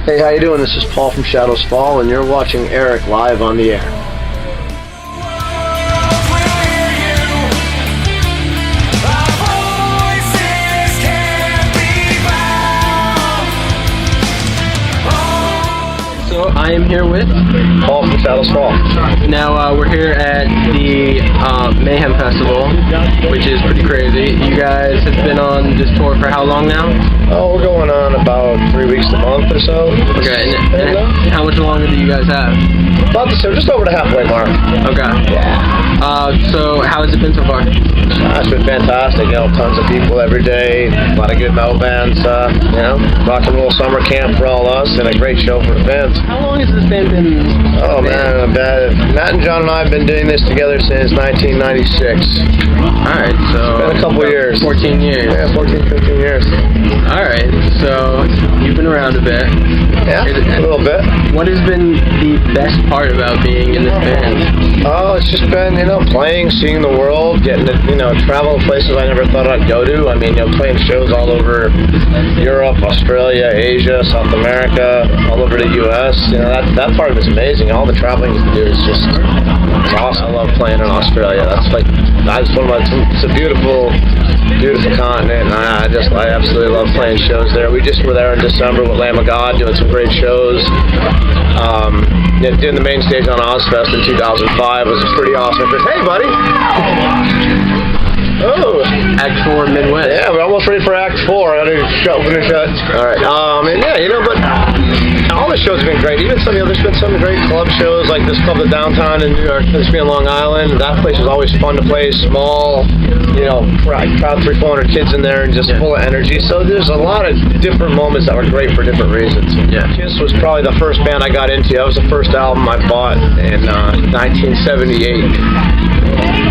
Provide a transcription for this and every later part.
Hey, how you doing? This is Paul from Shadows Fall, and you're watching Eric live on the air. So I am here with Paul from Shadows Fall. Now we're here at the Mayhem Festival, which is pretty crazy. You guys have been on this tour for how long now? Oh, we're going on about 3 weeks a month or so. Okay, and how much longer do you guys have? About the same, just over the halfway mark. Okay. Yeah. So how has it been so far? It's been fantastic. You know, tons of people every day, a lot of good metal bands. You know, rock and roll summer camp for all us, and a great show for the fans. How long has this band been? Oh man, Matt and John and I have been doing this together since 1996. Alright, so... It's been a couple years. 14 years. Yeah, 14, 15 years. Alright, so you've been around a bit. Yeah, a little bit. What has been the best part about being in this band? Oh, it's just been, you know, playing, seeing the world, getting to, you know, travel places I never thought I'd go to. I mean, you know, playing shows all over Europe, Australia, Asia, South America, all over the U.S. You know, that part of it's amazing. All the traveling you can do is just, it's awesome. I love playing in Australia. That's one of my, it's a beautiful continent, and I absolutely love playing shows there. We just were there in December with Lamb of God, doing some great shows. Doing the main stage on Ozfest in 2005 was pretty awesome. Hey, buddy! Oh, Act 4 Midwest. yeah, we're almost ready for Act 4. I gotta open and shut. All right. And yeah, you know, but all the shows have been great. Even there's been some great club shows, like this club at downtown in New York, in Long Island. That place is always fun to play. Small, you know, crowd 300-400 kids in there, and just full of energy. So there's a lot of different moments that were great for different reasons. Yeah. Kiss was probably the first band I got into. That was the first album I bought in 1978.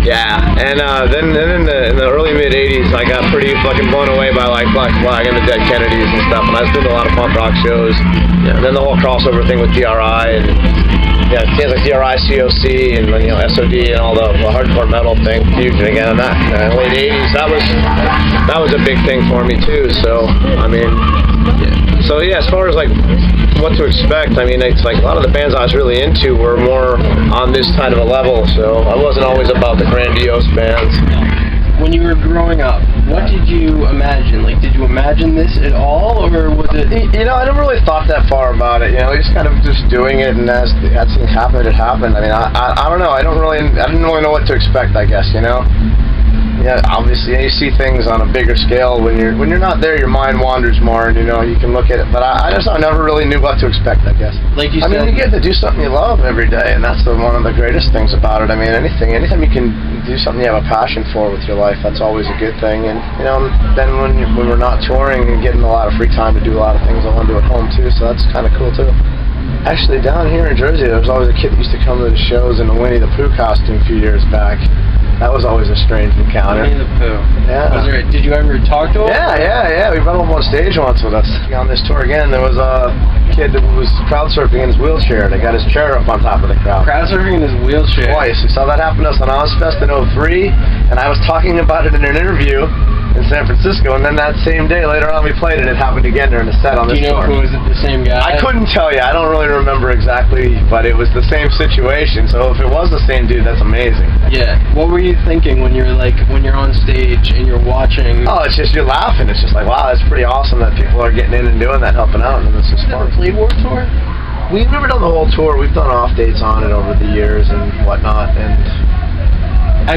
Yeah, and then in the early mid '80s, I got pretty fucking blown away by like Black Flag and the Dead Kennedys and stuff. And I was doing a lot of punk rock shows. Yeah. And then the whole crossover thing with DRI and things like DRI, COC, and you know SOD and all the hardcore metal thing fusion again. And that in the late '80s, that was a big thing for me too. So I mean, yeah. So yeah, as far as like what to expect, I mean, it's like a lot of the bands I was really into were more on this kind of a level. So I wasn't always about the grandiose bands. When you were growing up, what did you imagine? Like, did you imagine this at all, or was it... You know, I never really thought that far about it. You know, just kind of just doing it, and as things happened, it happened. I mean, I don't know. I didn't really know what to expect, I guess, you know? Yeah, obviously, you see things on a bigger scale. When you're not there, your mind wanders more, and you know you can look at it. But I never really knew what to expect, I guess. Like you said, I mean, you get to do something you love every day, and that's one of the greatest things about it. I mean, anytime you can do something you have a passion for with your life, that's always a good thing. And you know, then when we're not touring and getting a lot of free time to do a lot of things I want to do at home too, so that's kind of cool too. Actually, down here in Jersey, there was always a kid that used to come to the shows in a Winnie the Pooh costume a few years back. That was always a strange encounter. Winnie the Pooh. Yeah. Did you ever talk to him? Yeah. We brought him up on stage once with us. On this tour again, there was a kid that was crowd surfing in his wheelchair. They got his chair up on top of the crowd. Crowd surfing in his wheelchair? Twice. We saw that happen to us on Ozfest in '03, and I was talking about it in an interview in San Francisco, and then that same day, later on, we played it. It happened again during the set on this tour. Do you know who was it, the same guy? I couldn't tell you. I don't really remember exactly, but it was the same situation. So if it was the same dude, that's amazing. Yeah. What were you thinking when you're on stage and you're watching? Oh, it's just, you're laughing. It's just like, wow, that's pretty awesome that people are getting in and doing that, helping out, and this is fun. Played Warped Tour? We've never done the whole tour. We've done off dates on it over the years and whatnot, and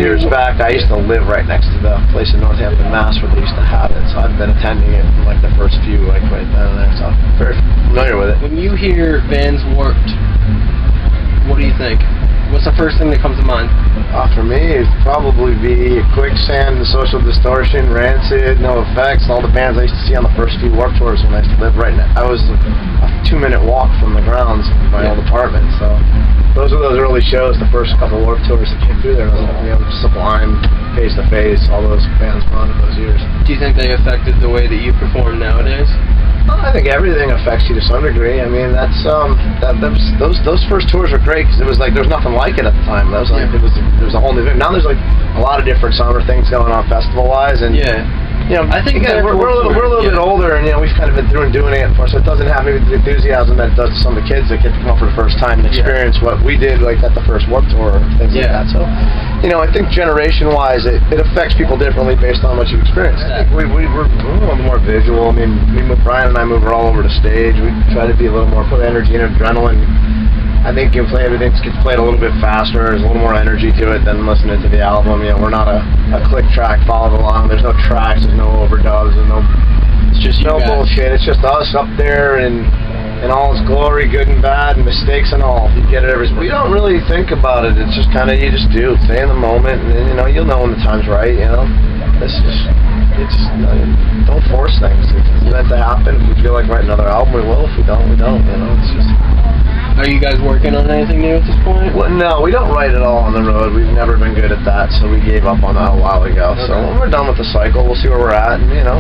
years back, I used to live right next to the place in Northampton, Mass, where they used to have it. So I've been attending it from like the first few, like right down there. So I'm very familiar with it. When you hear Vans Warped, what do you think? What's the first thing that comes to mind? For me, it'd probably be Quicksand, Social Distortion, Rancid, No Effects, all the bands I used to see on the first few Warped Tours when I used to live right now. I was a 2-minute walk from the grounds of my old apartment, so those were those early shows, the first couple Warped Tours that came through there. You know, Sublime, Face to Face, all those bands were on in those years. Do you think they affected the way that you perform nowadays? I think everything affects you to some degree. I mean, those first tours were great because it was like there was nothing like it at the time. That was like there was a whole new. Now there's like a lot of different summer things going on festival wise, and You know, I think again, we're a little bit older, and you know, we've kind of been through and doing it for us. So it doesn't have maybe the enthusiasm that it does to some of the kids that get to come up for the first time and experience what we did, like at the first Warped Tour, things like that. So, you know, I think generation-wise, it affects people differently based on what you've experienced. I think we're a little more visual. I mean, Brian and I move all over the stage. We try to be a little more, put energy and adrenaline. I think everything gets played a little bit faster. There's a little more energy to it than listening to the album. You know, we're not a click track, follow along. There's no tracks, there's no overdubs, there's no. It's just no bullshit. It's just us up there and all its glory, good and bad, and mistakes and all. You get it we don't really think about it. It's just kind of you just do. Stay in the moment, and you know you'll know when the time's right. You know, don't force things. If it's meant to happen. If we feel like writing another album, we will. If we don't, we don't. You know, it's just. Are you guys working on anything new at this point? Well, no, we don't write it all on the road. We've never been good at that, so we gave up on that a while ago. Okay. So when we're done with the cycle, we'll see where we're at, and you know,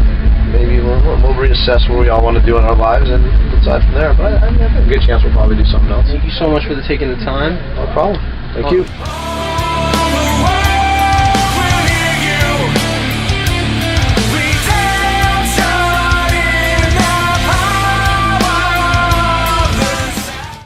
maybe we'll reassess what we all want to do in our lives and decide from there. But I have a good chance we'll probably do something else. Thank you so much for taking the time. No problem. Thank you.